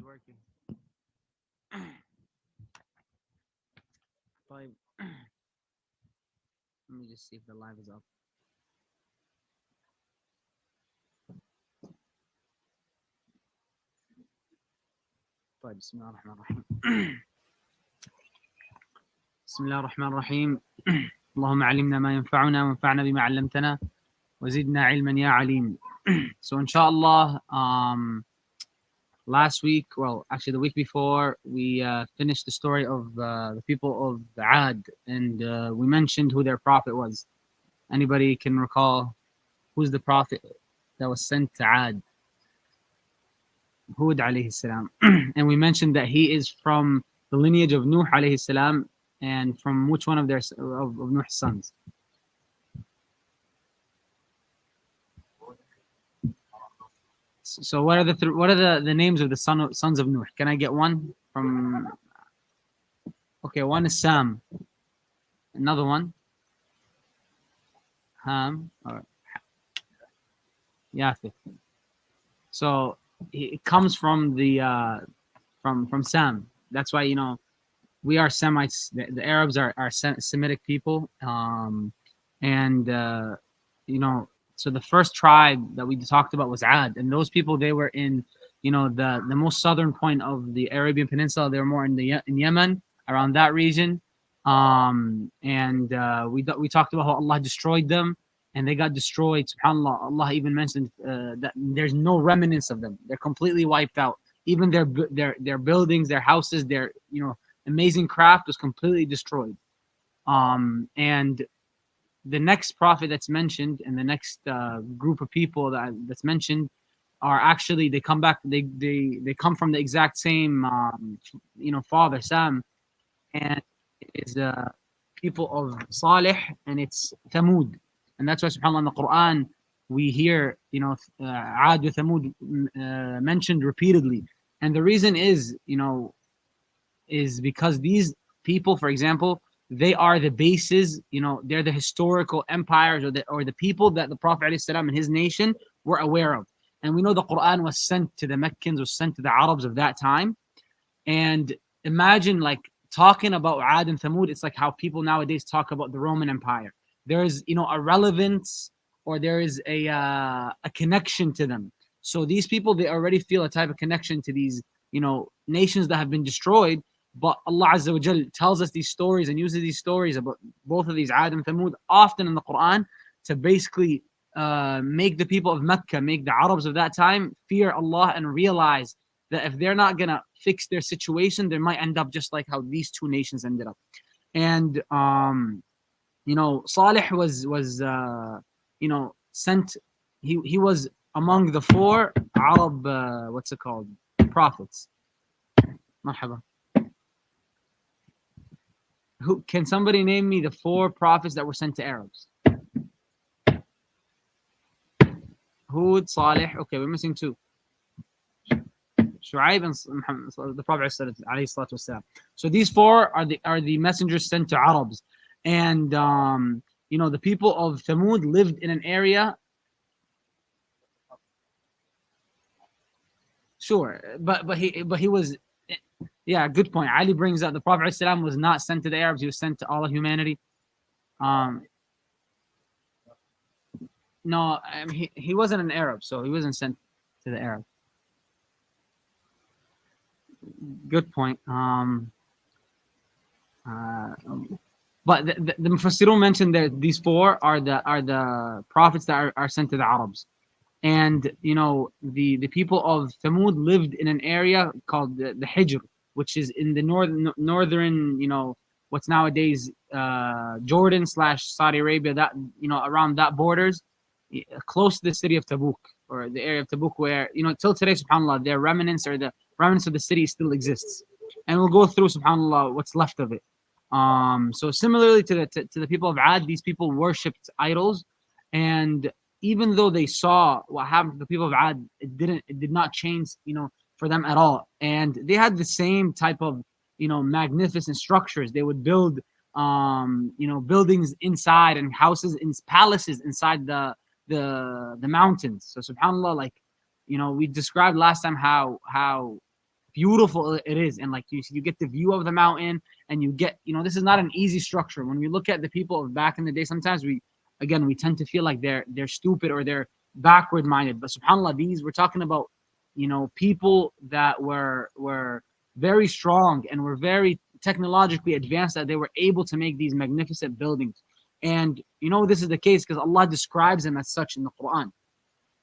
working. طيب. Let me just see if the live is up. طيب بسم الله الرحمن الرحيم. بسم الله الرحمن الرحيم. اللهم علمنا ما ينفعنا وانفعنا بما علمتنا وزدنا علما يا عليم. So inshallah, last week, well, actually the week before, we finished the story of the people of Ad, and we mentioned who their prophet was. Anybody can recall who's the prophet that was sent to Ad? Hud alayhi salam. And we mentioned that he is from the lineage of Nuh alayhi salam, and from which one of their of Nuh's sons? So what are the names of the sons of Nuh? Can I get one from? Okay, one is Sam. Another one, Ham. Or Yafith. So it comes from the from Sam. That's why we are Semites. The Arabs are Semitic people, and so the first tribe that we talked about was Ad, and those people, they were in the most southern point of the Arabian Peninsula. They were more in Yemen, around that region, and we talked about how Allah destroyed them, and they got destroyed. SubhanAllah, Allah even mentioned that there's no remnants of them. They're completely wiped out. Even their buildings, their houses, their amazing craft was completely destroyed. And the next prophet that's mentioned, and the next group of people that's mentioned, are actually, they come back. They come from the exact same father, Sam, and it is people of Salih, and it's Thamud. And that's why, subhanAllah, in the Quran we hear Ad with Thamud mentioned repeatedly. And the reason is because these people, for example, they are the bases, they're the historical empires, or the people that the Prophet ﷺ and his nation were aware of. And we know the Quran was sent to the Meccans, was sent to the Arabs of that time. And imagine, like, talking about Ad and Thamud, it's like how people nowadays talk about the Roman Empire. There is a relevance, or there is a connection to them. So these people, they already feel a type of connection to these nations that have been destroyed. But Allah Azza wa Jal tells us these stories and uses these stories about both of these Ad and Thamud often in the Quran to basically make the people of Mecca, make the Arabs of that time fear Allah and realize that if they're not going to fix their situation, they might end up just like how these two nations ended up. And Salih was sent. He was among the four Arab prophets. Marhaba. Who can somebody name me the four prophets that were sent to Arabs? Hud, Salih. Okay, we're missing two. Chouik and Muhammad, the Prophet alayhi salatu wasalam. So these four are the messengers sent to Arabs, and the people of Thamud lived in an area. Sure, but he was. Yeah, good point. Ali brings up the Prophet ﷺ was not sent to the Arabs; he was sent to all of humanity. No, he wasn't an Arab, so he wasn't sent to the Arab. Good point. But the Mufassirun mentioned that these four are the prophets that are sent to the Arabs. And the people of Thamud lived in an area called the Hijr, which is in the northern what's nowadays Jordan / Saudi Arabia, that around that borders, close to the city of Tabuk, or the area of Tabuk, where till today, subhanAllah, their remnants, or the remnants of the city, still exists. And we'll go through, subhanAllah, what's left of it. So similarly to the people of Ad, these people worshipped idols, and even though they saw what happened to the people of Ad, it did not change, for them at all. And they had the same type of, magnificent structures. They would build, buildings inside, and houses and palaces inside the mountains. So subhanAllah, like, we described last time how beautiful it is, and like you get the view of the mountain, and you get, this is not an easy structure. When we look at the people of back in the day, sometimes we tend to feel like they're stupid or they're backward minded, but subhanallah, these we're talking about, people that were very strong and were very technologically advanced, that they were able to make these magnificent buildings. And this is the case because Allah describes them as such in the Quran.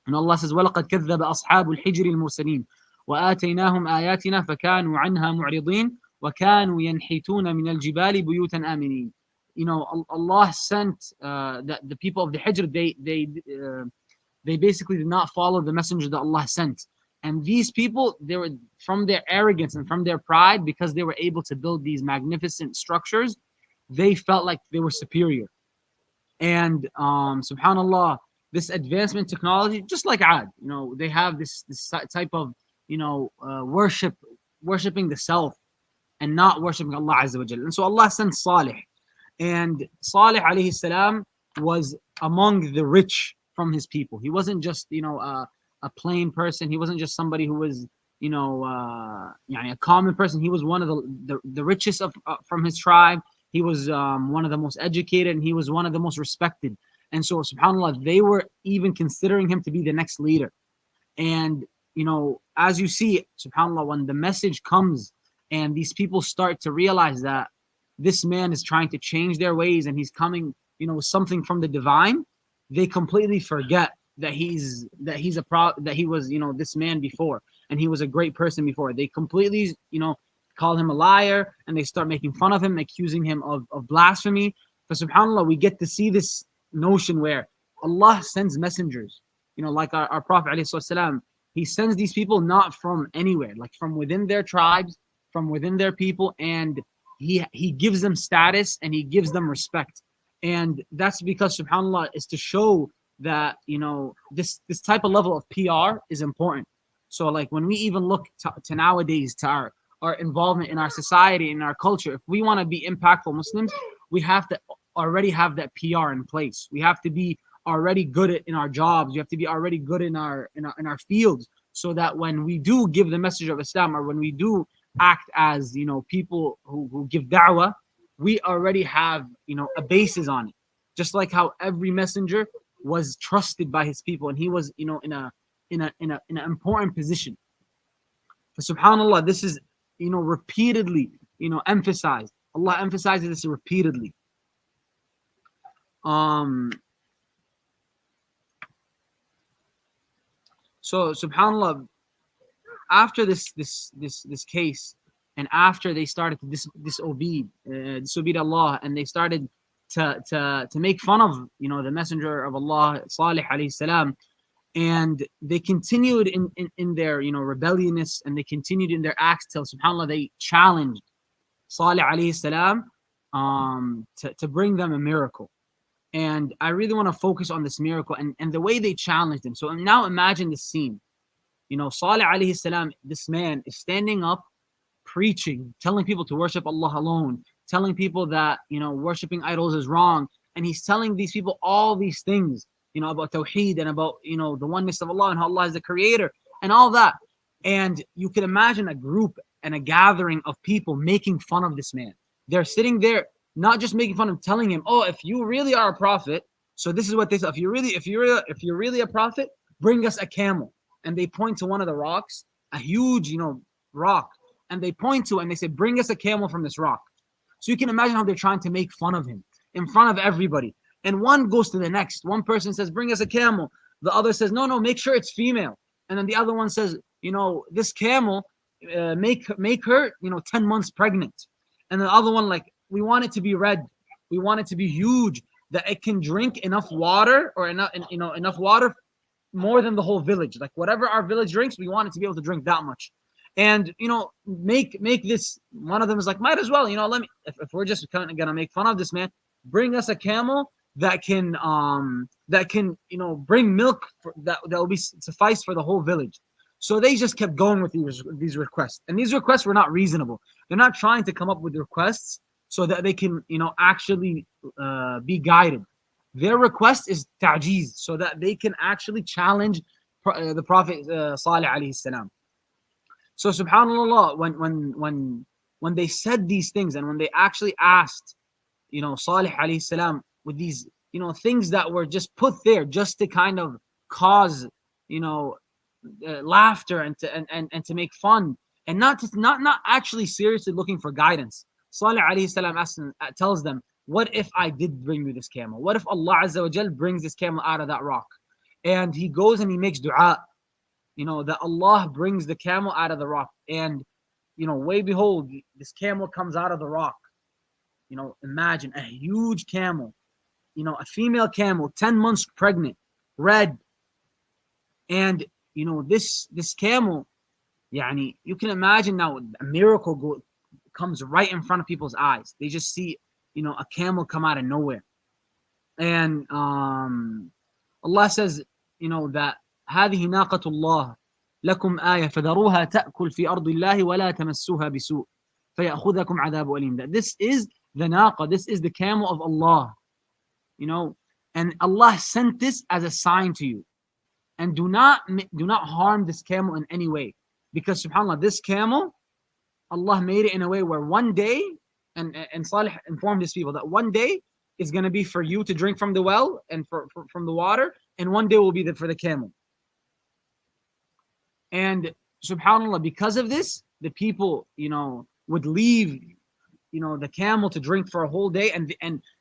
And Allah says, وَلَقَدْ كَذَّبَ أَصْحَابُ الْحِجْرِ الْمُرْسَلِينَ وَآتَيْنَاهُم آيَاتِنَا فَكَانُوا عَنْهَا مُعْرِضِينَ وَكَانُوا يَنْحِتُونَ مِنَ الْجِبَالِ بُيُوتًا آمِنِينَ. Allah sent the people of the Hijr. They basically did not follow the messenger that Allah sent. And these people, they were, from their arrogance and from their pride, because they were able to build these magnificent structures, they felt like they were superior. And subhanallah, this advancement technology, just like Ad, they have this type of worshiping the self and not worshiping Allah Azza wa Jalla. And so Allah sent Salih, and Salih alayhi salam was among the rich from his people. He wasn't just a plain person. He wasn't just somebody who was a common person. He was one of the richest of from his tribe. He was one of the most educated, and he was one of the most respected. And so, subhanAllah, they were even considering him to be the next leader. And, as you see, subhanAllah, when the message comes and these people start to realize that this man is trying to change their ways and he's coming, with something from the divine, they completely forget that he was, this man before, and he was a great person before. They completely, call him a liar, and they start making fun of him, accusing him of blasphemy. But subhanAllah, we get to see this notion where Allah sends messengers, like our Prophet ﷺ, he sends these people not from anywhere, like from within their tribes, from within their people, and he gives them status and he gives them respect. And that's because subhanAllah is to show that this type of level of PR is important. So like when we even look to nowadays, to our involvement in our society, in our culture, if we want to be impactful Muslims, we have to already have that PR in place. We have to be already good in our jobs. We have to be already good in our fields, so that when we do give the message of Islam, or when we do act as people who give da'wah, we already have a basis on it. Just like how every messenger was trusted by his people, and he was in an important position. But subhanallah, this is repeatedly emphasized. Allah emphasizes this repeatedly. So subhanallah, after this case, and after they started to disobey Allah, and they started to make fun of the messenger of Allah Salih alayhi salam, and they continued in their rebelliousness, and they continued in their acts till subhanallah they challenged Salih alayhi salam to bring them a miracle. And I really want to focus on this miracle and the way they challenged him. So now imagine this scene. Salih alayhi salam, this man is standing up, preaching, telling people to worship Allah alone, telling people that worshiping idols is wrong, and he's telling these people all these things, about tawheed, and about the oneness of Allah, and how Allah is the creator, and all that. And you can imagine a group and a gathering of people making fun of this man. They're sitting there, not just making fun of, telling him, "Oh, if you really are a prophet, so this is what they say. If you're really a prophet, bring us a camel." And they point to one of the rocks, a huge, rock, and they point to it and they say, "Bring us a camel from this rock." So you can imagine how they're trying to make fun of him in front of everybody. And one goes to the next. One person says, "Bring us a camel." The other says, "No, make sure it's female." And then the other one says, "This camel, make her, 10 months pregnant." And the other one, like, "We want it to be red. We want it to be huge, that it can drink enough water, or enough water more than the whole village. Like whatever our village drinks, we want it to be able to drink that much." And make this. One of them is like, "Might as well, let me, if we're just gonna make fun of this man, bring us a camel that can bring milk that will be suffice for the whole village." So they just kept going with these requests, and these requests were not reasonable. They're not trying to come up with requests so that they can actually be guided. Their request is ta'jeez, so that they can actually challenge the Prophet Salih alayhi salam. So subhanallah, when they said these things, and when they actually asked, Salih alayhi salam, with these, things that were just put there just to kind of cause, you know, laughter, and to make fun, and not actually seriously looking for guidance. Salih alayhi salam tells them, what if I did bring you this camel? What if Allah Azza wa Jal brings this camel out of that rock? And he goes and he makes dua, that Allah brings the camel out of the rock. And, way behold, this camel comes out of the rock. Imagine a huge camel, a female camel, 10 months pregnant, red. And, this camel, you can imagine now a miracle comes right in front of people's eyes. They just see, a camel come out of nowhere. And Allah says, that هذه ناقة الله لكم آية فذروها تأكل في أرض الله ولا تمسوها بسوء فيأخذكم عذاب أليم. That this is the naqa, this is the camel of Allah, and Allah sent this as a sign to you. And do not harm this camel in any way, because subhanAllah, this camel, Allah made it in a way where one day, and Salih informed his people that one day is going to be for you to drink from the well and from the water, and one day will be for the camel. And subhanAllah, because of this, the people, would leave, the camel to drink for a whole day, and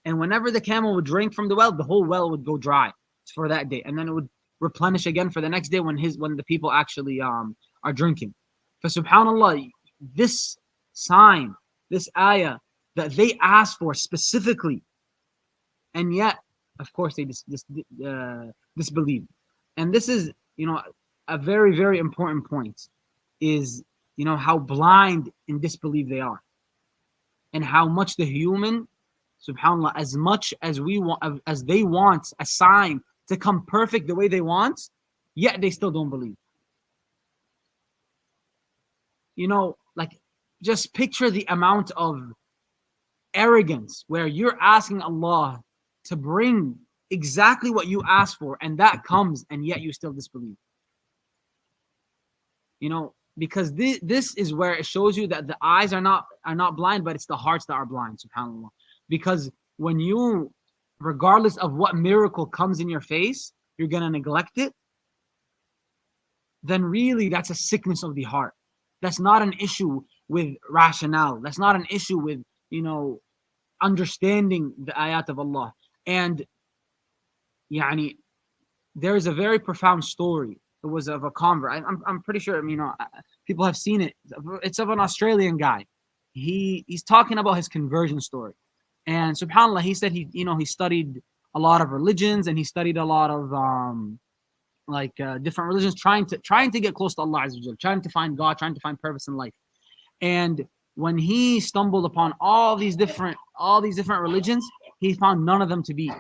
whenever the camel would drink from the well, the whole well would go dry for that day, and then it would replenish again for the next day when the people actually are drinking. For subhanAllah, this sign, this ayah that they asked for specifically, and yet, of course, they disbelieve. And this is, a very, very important point, is, how blind in disbelief they are, and how much the human, subhanAllah, as much as they want a sign to come perfect the way they want, yet they still don't believe. Like, just picture the amount of arrogance where you're asking Allah to bring exactly what you asked for, and that comes, and yet you still disbelieve. Because this is where it shows you that the eyes are not blind, but it's the hearts that are blind, subhanAllah. Because when you, regardless of what miracle comes in your face, you're going to neglect it, then really that's a sickness of the heart. That's not an issue with rationale. That's not an issue with, understanding the ayat of Allah. And there is a very profound story. It was of a convert. I'm pretty sure, people have seen it. It's of an Australian guy. He's talking about his conversion story. And subhanAllah, he said he studied a lot of religions, and he studied a lot of different religions, trying to get close to Allah Azza wa Jal, trying to find God, trying to find purpose in life. And when he stumbled upon all these different religions, he found none of them to be,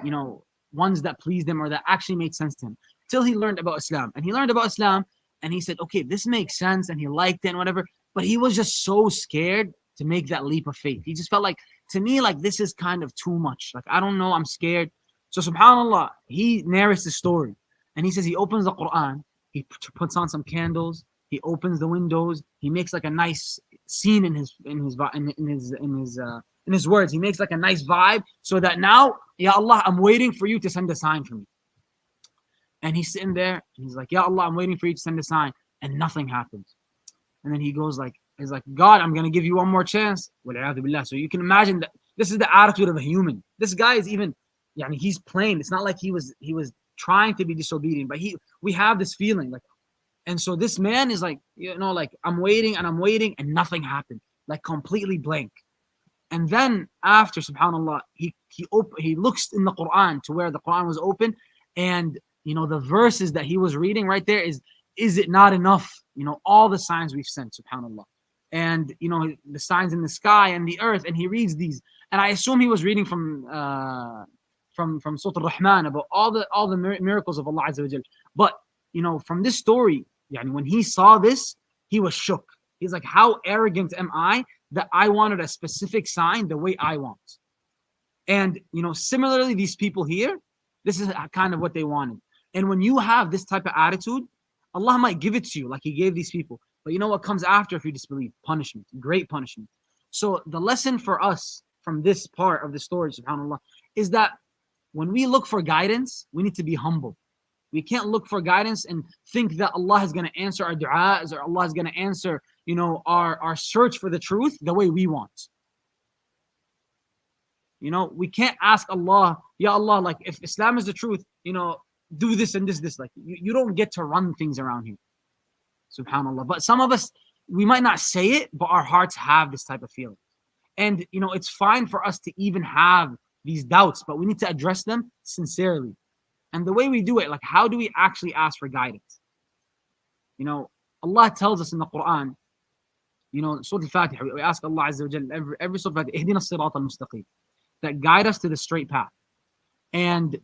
ones that pleased him or that actually made sense to him, till he learned about Islam. And he learned about Islam, and he said, okay, this makes sense, and he liked it and whatever. But he was just so scared to make that leap of faith. He just felt like, to me, like, this is kind of too much. Like, I don't know, I'm scared. So subhanAllah, he narrates the story, and he says he opens the Quran, he puts on some candles, he opens the windows, he makes like a nice scene in his words. He makes like a nice vibe, so that now, Ya Allah, I'm waiting for you to send a sign for me. And he's sitting there, and he's like, Ya Allah, I'm waiting for you to send a sign, and nothing happens. And then he's like, God, I'm gonna give you one more chance. So you can imagine that this is the attitude of a human. This guy is even, he's plain. It's not like he was trying to be disobedient, but we have this feeling like. And so this man is like, I'm waiting and nothing happened, like completely blank. And then after, subhanAllah, he looks in the Quran to where the Quran was open, and the verses that he was reading right there is it not enough? All the signs we've sent, subhanAllah. And the signs in the sky and the earth, and he reads these. And I assume he was reading from Surah Al-Rahman about all the miracles of Allah Azza wa Jal. But from this story, when he saw this, he was shook. He's like, how arrogant am I that I wanted a specific sign the way I want? And similarly, these people here, this is kind of what they wanted. And when you have this type of attitude, Allah might give it to you like He gave these people. But you know what comes after if you disbelieve? Punishment, great punishment. So the lesson for us from this part of the story, subhanAllah, is that when we look for guidance, we need to be humble. We can't look for guidance and think that Allah is going to answer our du'as or Allah is going to answer, our search for the truth the way we want. We can't ask Allah, Ya Allah, like if Islam is the truth, do this and this. Like you don't get to run things around here. Subhanallah. But some of us, we might not say it, but our hearts have this type of feeling. And, it's fine for us to even have these doubts, but we need to address them sincerely. And the way we do it, like how do we actually ask for guidance? Allah tells us in the Quran, Surah Al-Fatiha, we ask Allah Azza wa Jalla, every Surah Al-Fatiha, Ihdina as-sirat al-mustaqim, that guide us to the straight path. And,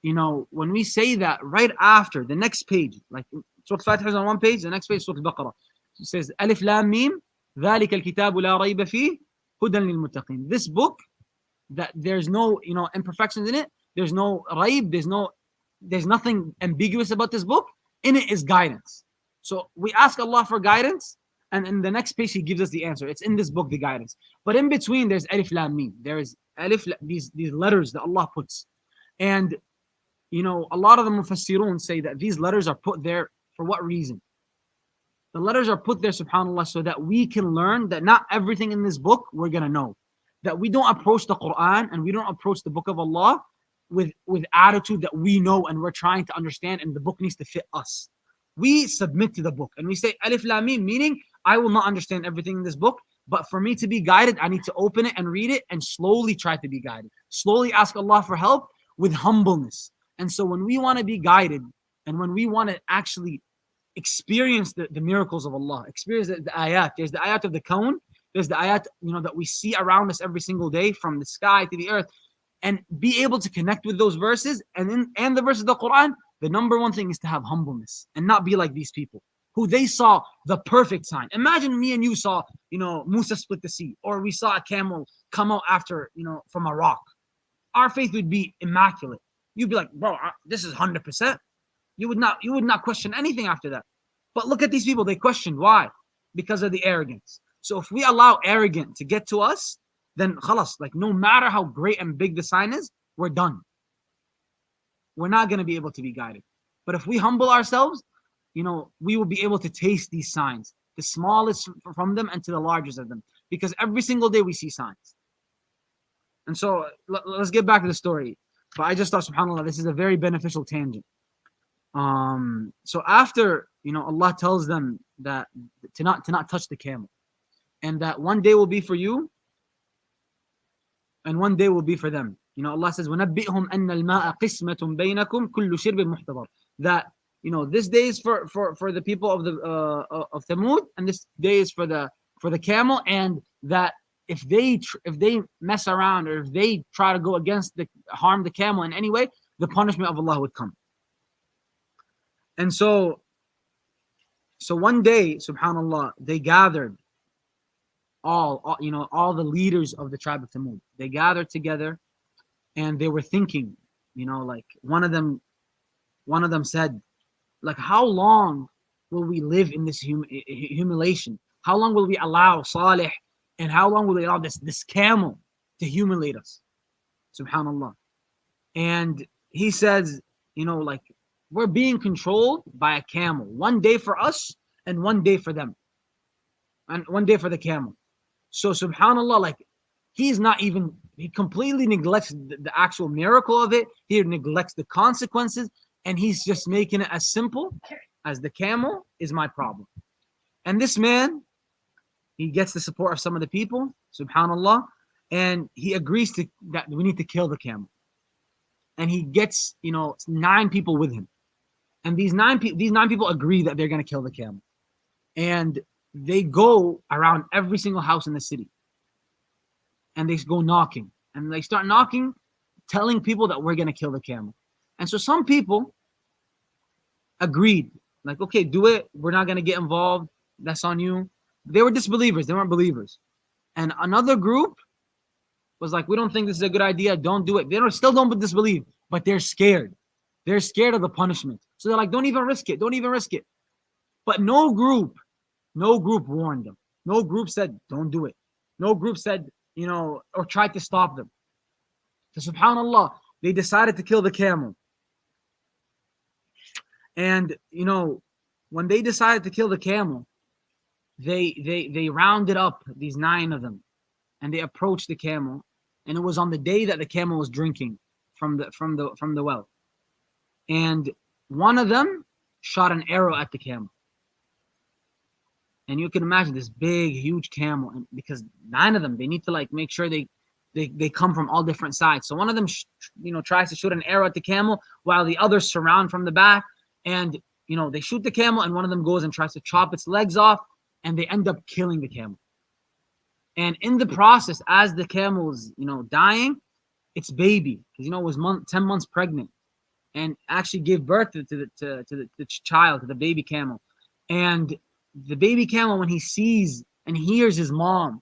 when we say that right after the next page, like Surah Al-Fatiha is on one page, the next page, Surah Al-Baqarah, it says, Alif Lam Mim, ذَلِكَ الْكِتَابُ لَا رَيْبَ فِيهِ هُدًى لِلْمُتَّقِينَ. This book, that there's no, imperfections in it, there's no raib, there's nothing ambiguous about this book. In it is guidance. So we ask Allah for guidance, and in the next page He gives us the answer. It's in this book, the guidance. But in between, there's Alif Lam Mim. There is Alif, these letters that Allah puts. And, a lot of the Mufassirun say that these letters are put there for what reason? The letters are put there, subhanAllah, so that we can learn that not everything in this book we're going to know. That we don't approach the Quran and we don't approach the book of Allah with attitude that we know and we're trying to understand and the book needs to fit us. We submit to the book and we say Alif Lam Mim, meaning I will not understand everything in this book, but for me to be guided, I need to open it and read it and slowly try to be guided. Slowly ask Allah for help with humbleness. And so when we want to be guided and when we want to actually experience the miracles of Allah, experience the ayat, there's the ayat of the kawn, there's the ayat, that we see around us every single day from the sky to the earth, and be able to connect with those verses and the verses of the Quran, the number one thing is to have humbleness and not be like these people who they saw the perfect sign. Imagine me and you saw, Musa split the sea, or we saw a camel come out after, from a rock. Our faith would be immaculate. You'd be like, bro, this is 100%. You would not question anything after that. But look at these people, they questioned. Why? Because of the arrogance. So if we allow arrogance to get to us, then khalas, like no matter how great and big the sign is, we're done. We're not going to be able to be guided. But if we humble ourselves, we will be able to taste these signs, the smallest from them and to the largest of them, because every single day we see signs. And so let's get back to the story. But I just thought, subhanAllah, this is a very beneficial tangent. So after, Allah tells them that to not touch the camel, and that one day will be for you and one day will be for them. Allah says, وَنَبِّئْهُمْ أَنَّ الْمَاءَ قِسْمَةٌ بَيْنَكُمْ كُلُّ شِرْبٍ مُحْتَضَرٍ. That, this day is for the people of Thamud, and this day is for the camel, and that if they mess around or if they try to go against harm the camel in any way, the punishment of Allah would come. And so one day, subhanAllah, they gathered all the leaders of the tribe of Thamud. They gathered together and they were thinking, like one of them said, like, how long will we live in this humiliation? How long will we allow Salih, and how long will we allow this camel to humiliate us? Subhanallah. And he says, like, we're being controlled by a camel. One day for us and one day for them. And one day for the camel. So subhanallah, like, he completely neglects the actual miracle of it. He neglects the consequences. And he's just making it as simple as the camel is my problem. And this man, he gets the support of some of the people, subhanallah, and he agrees that we need to kill the camel. And he gets, 9 people with him. And these nine people agree that they're going to kill the camel. And they go around every single house in the city. And they go knocking. And they start knocking, telling people that we're going to kill the camel. And so some people agreed, like, okay, do it. We're not going to get involved. That's on you. They were disbelievers. They weren't believers. And another group was like, we don't think this is a good idea. Don't do it. Still don't disbelieve, but they're scared. They're scared of the punishment. So they're like, don't even risk it. Don't even risk it. But no group warned them. No group said, don't do it. No group said, or tried to stop them. So subhanAllah, they decided to kill the camel. And, when they decided to kill the camel, they rounded up these 9 of them and they approached the camel. And it was on the day that the camel was drinking from the well. And one of them shot an arrow at the camel. And you can imagine this big, huge camel, and because 9 of them, they need to make sure they come from all different sides. So one of them, tries to shoot an arrow at the camel while the others surround from the back, and they shoot the camel, and one of them goes and tries to chop its legs off, and they end up killing the camel. And in the process, as the camel's dying, its baby, because it was 10 months pregnant, and actually gave birth to the child, to the baby camel, and the baby camel, when he sees and hears his mom,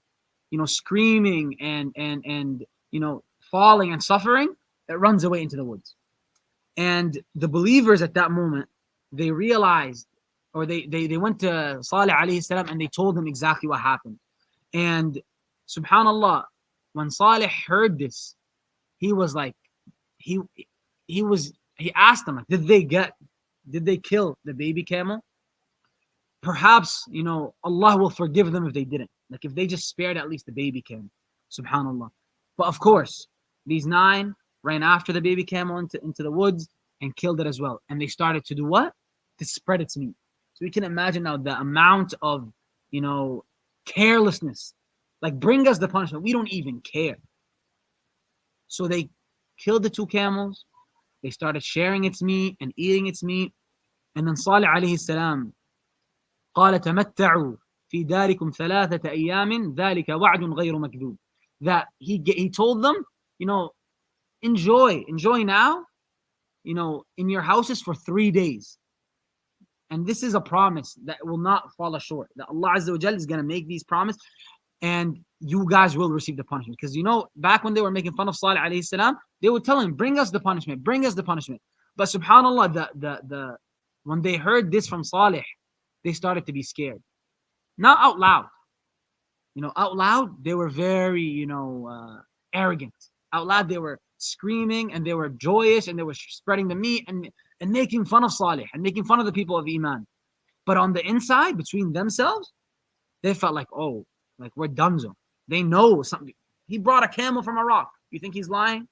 screaming and falling and suffering, it runs away into the woods. And the believers at that moment, they realized, or they went to Salih alayhi salam and they told him exactly what happened. And subhanallah, when Salih heard this, he was like, he asked them, did they kill the baby camel? Perhaps, Allah will forgive them if they didn't. Like if they just spared at least the baby camel. Subhanallah. But of course, these 9 ran after the baby camel into the woods and killed it as well. And they started to do what? To spread its meat. So we can imagine now the amount of, carelessness. Like, bring us the punishment. We don't even care. So they killed the 2 camels. They started sharing its meat and eating its meat. And then Salih alayhi salam, قال تمتعوا في داركم 3 أيام ذلك وعد غير مكذوب. That he told them, enjoy now, in your houses for 3 days. And this is a promise that will not fall short. That Allah Azza wa Jal is going to make these promises, and you guys will receive the punishment. Because back when they were making fun of Salih alayhi salam, they would tell him, bring us the punishment, bring us the punishment. But subhanAllah, the when they heard this from Salih, they started to be scared. Not out loud. Out loud, they were very, arrogant. Out loud, they were screaming and they were joyous and they were spreading the meat and making fun of Salih and making fun of the people of Iman. But on the inside, between themselves, they felt like, oh, like we're donezo. They know something. He brought a camel from Iraq. You think he's lying?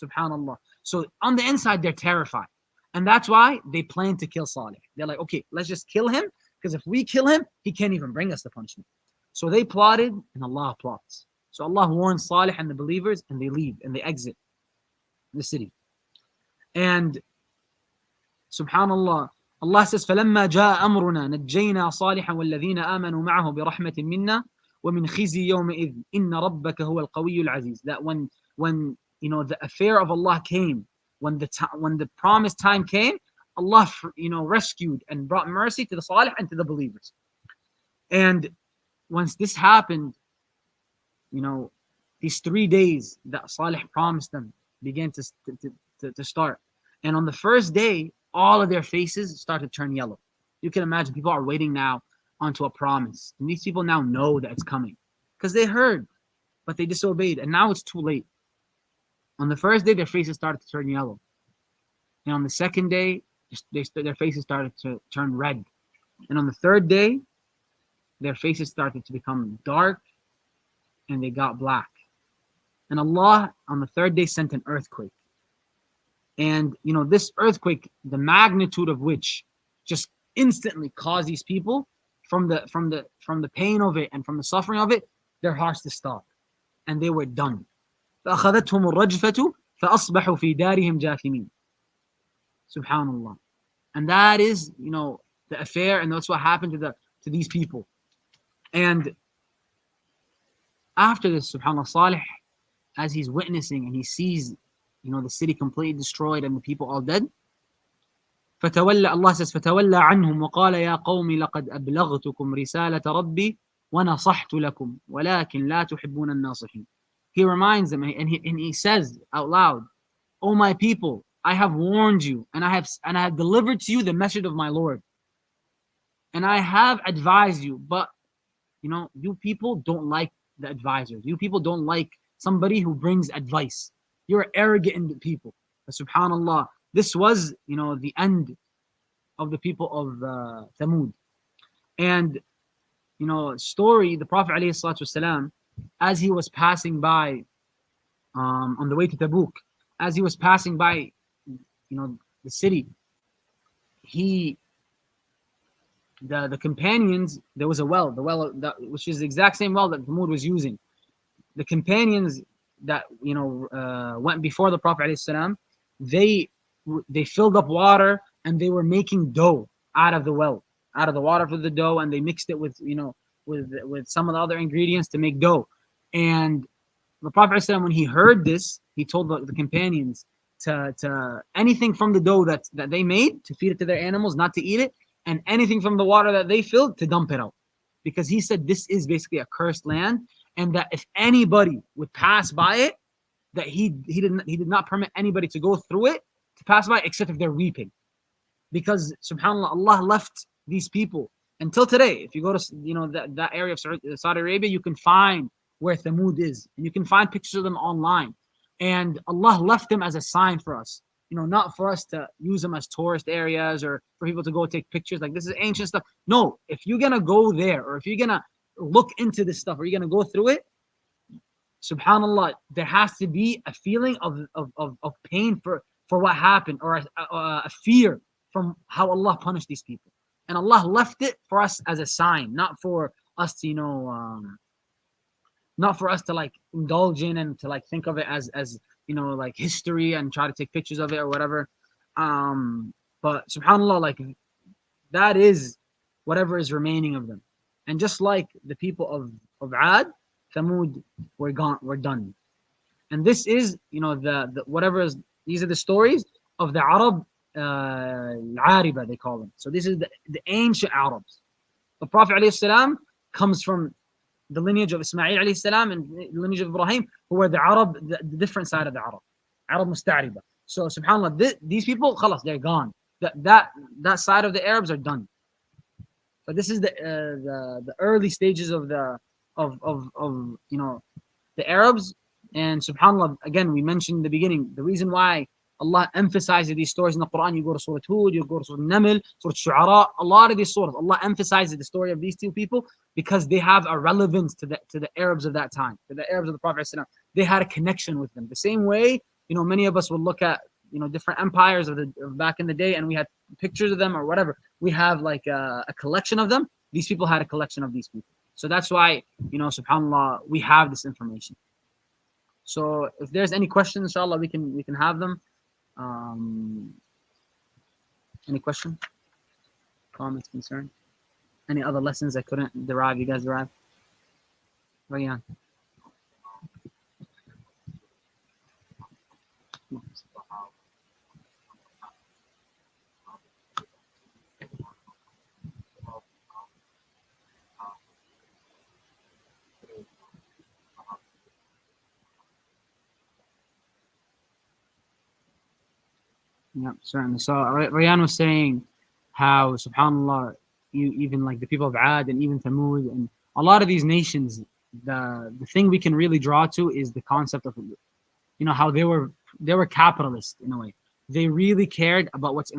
Subhanallah. So on the inside, they're terrified. And that's why they plan to kill Salih. They're like, okay, let's just kill him. Because if we kill him, he can't even bring us the punishment. So they plotted, and Allah plots. So Allah warns Salih and the believers, and they leave, and they exit the city. And subhanallah, Allah says, فَلَمَّا جَاءَ أَمْرُنَا نَجَّيْنَا صَالِحًا وَالَّذِينَ آمَنُوا مَعَهُ بِرَحْمَةٍ مِنَّا وَمِنْ خِزِي يَوْمِئِذٍ إِنَّ رَبَّكَ هُوَ الْقَوِيُّ الْعَزِيزُ. That when the affair of Allah came, when the promised time came, Allah rescued and brought mercy to the Salih and to the believers. And once this happened, these 3 days that Salih promised them began to start. And on the first day, all of their faces started to turn yellow. You can imagine people are waiting now onto a promise. And these people now know that it's coming. Because they heard, but they disobeyed. And now it's too late. On the first day, their faces started to turn yellow. And on the second day, their faces started to turn red. And on the third day, their faces started to become dark and they got black. And Allah, on the third day, sent an earthquake. And, this earthquake, the magnitude of which just instantly caused these people, from the pain of it and from the suffering of it, their hearts to stop. And they were done. فَأَخَذَتْهُمُ الرَّجْفَةُ فَأَصْبَحُوا فِي دَارِهِمْ جَاثِمِينَ. Subhanallah. And that is, the affair, and that's what happened to these people. And after this, subhanAllah, Salih, as he's witnessing and he sees, the city completely destroyed and the people all dead, Allah says, فَتَوَلَّى عَنْهُمْ وَقَالَ يَا قَوْمِ لَقَدْ أَبْلَغْتُكُمْ رِسَالَةَ رَبِّي وَنَصَحْتُ لَكُمْ وَلَكِنْ لَا تُحِبُّونَ النَّاصِحِينَ. He reminds them and he says out loud, "O my people, I have warned you, and I have delivered to you the message of my Lord, and I have advised you, but you people don't like the advisors. You people don't like somebody who brings advice. You're arrogant people. But subhanallah, this was, the end of the people of Thamud. And, story, the Prophet ﷺ, as he was passing by on the way to Tabuk, as he was passing by, the city, he the companions, there was a well, which is the exact same well that Thamud was using. The companions that went before the Prophet ﷺ, they filled up water and they were making dough out of the well, out of the water for the dough, and they mixed it with with some of the other ingredients to make dough. And the Prophet ﷺ, when he heard this, he told the companions to anything from the dough that they made to feed it to their animals, not to eat it, and anything from the water that they filled to dump it out, because he said this is basically a cursed land, and that if anybody would pass by it, that he did not permit anybody to go through it to pass by except if they're weeping, because subhanallah, Allah left these people until today. If you go to that area of Saudi Arabia, you can find where Thamud is, and you can find pictures of them online, and Allah left them as a sign for us. Not for us to use them as tourist areas or for people to go take pictures. Like, this is ancient stuff. No, if you're gonna go there, or if you're gonna look into this stuff, or you're gonna go through it, subhanallah, there has to be a feeling of pain for what happened, or a fear from how Allah punished these people. And Allah left it for us as a sign, not for us to not for us to like indulge in and to like think of it as like history and try to take pictures of it or whatever. But subhanallah, like, that is whatever is remaining of them. And just like the people of Ad, Thamud were gone, were done. And this is the whatever is, these are the stories of the Arab Al-Ariba, they call them. So this is the ancient Arabs. The Prophet ﷺ comes from the lineage of Ismail alayhi salam and the lineage of Ibrahim, who were the Arab, the different side of the Arab Musta'riba. So subhanallah, these people, khalas, they're gone. That side of the Arabs are done. But this is the early stages of the Arabs. And subhanallah, again, we mentioned in the beginning, the reason why Allah emphasizes these stories in the Quran. You go to Surah Hud, you go to Surah Naml, Surah Shu'ara, a lot of these surahs, Allah emphasizes the story of these two people because they have a relevance to the Arabs of that time, to the Arabs of the Prophet ﷺ. They had a connection with them. The same way, many of us will look at, different empires of back in the day, and we had pictures of them or whatever. We have like a collection of them. These people had a collection of these people. So that's why, subhanallah, we have this information. So if there's any questions, inshallah, we can have them. Any question, comments, concern, any other lessons I couldn't derive, you guys derive? Rayan. Yeah, certainly. So Rayan was saying how, subhanallah, even like the people of Ad and even Thamud and a lot of these nations, the thing we can really draw to is the concept of, how they were capitalists in a way. They really cared about what's